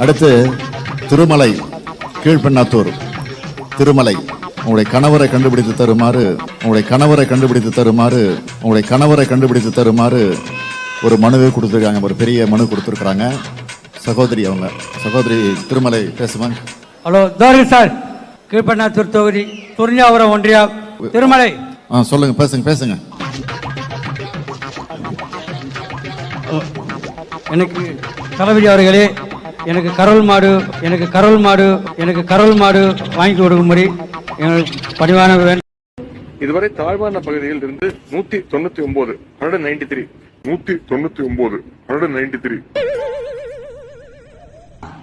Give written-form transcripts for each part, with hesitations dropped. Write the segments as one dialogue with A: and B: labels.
A: அடுத்து திருமலை கீழ்பெண்ணாத்தூர். திருமலை, உங்களுடைய கணவரை கண்டுபிடித்து தருமாறு ஒரு மனுவை கொடுத்துருக்காங்க. ஒரு பெரிய மனு கொடுத்துருக்காங்க. சகோதரி திருமலை பேசுவாங்க.
B: ஹலோ தோரி சார், கீழ்பெண்ணாத்தூர் தொகுதி துறிஞ்சாபுரம் ஒன்றியா திருமலை.
A: சொல்லுங்க, பேசுங்க.
B: எனக்கு தளபதி அவர்களே, எனக்கு கரல் மாடு வாங்கி கொடுக்கும்படி எங்களுக்கு பணிவான வேண்டும்.
C: இதுவரை தாழ்வான பகுதியில் இருந்து 199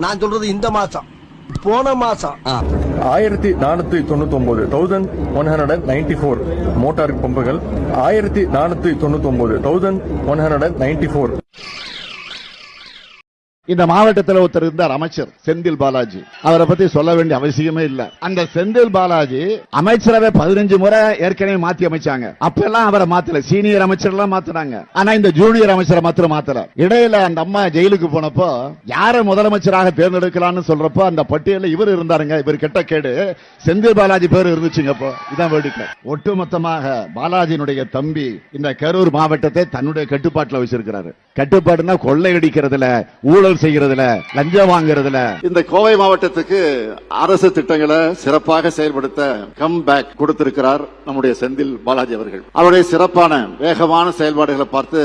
D: நான் சொல்றது இந்த மாசம், போன மாசம்
C: 1499 மோட்டார் பம்புகள் 1499
A: இந்த மாவட்டத்தில் ஒருத்தர் இருந்தார், அமைச்சர் செந்தில் பாலாஜி. அவரை பத்தி சொல்ல வேண்டிய அவசியமே இல்ல. அந்த செந்தில் பாலாஜி அமைச்சரவை 15 முறை ஏற்கனவே மாத்தி அமைச்சாங்க. அப்பெல்லாம் அவரை மாத்தல, சீனியர் அமைச்சர் எல்லாம் மாத்தினாங்க. ஆனா இந்த ஜூனியர் அமைச்சரை மாத்திரம் மாத்தல. இடையில அந்த அம்மா ஜெயிலுக்கு போனப்போ யாரை முதலமைச்சராக தேர்ந்தெடுக்கலாம்னு சொல்றப்போ அந்த பட்டியலில் இவர் இருந்தாருங்க. இவர் கெட்ட கேடு செந்தில் பாலாஜி பேர் இருந்துச்சுங்க. இதான் வேடிக்கை. ஒட்டுமொத்தமாக பாலாஜியினுடைய தம்பி இந்த கரூர் மாவட்டத்தை தன்னுடைய கட்டுப்பாட்டில் வச்சிருக்கிறாரு. கட்டுப்பாடுனா கொள்ளையடிக்கிறதுல, ஊழல் செய்கிறதுல, லஞ்சம் வாங்குறதுல. இந்த கோவை மாவட்டத்துக்கு அரசு திட்டங்களை சிறப்பாக செயல்படுத்த கம் பேக் கொடுத்திருக்கிறார் நம்முடைய செந்தில் பாலாஜி அவர்கள். அவருடைய சிறப்பான வேகமான செயல்பாடுகளை பார்த்து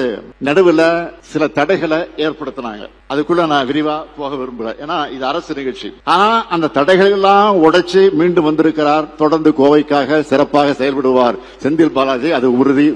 A: நடுவில் சில தடைகளை ஏற்படுத்தினாங்க. அதுக்குள்ள நான் விரிவா போக விரும்புகிறேன், ஏன்னா இது அரசு நிகழ்ச்சி. ஆனா அந்த தடைகள் எல்லாம் உடைச்சு மீண்டும் வந்திருக்கிறார். தொடர்ந்து கோவைக்காக சிறப்பாக செயல்படுவார் செந்தில் பாலாஜி, அது உறுதி.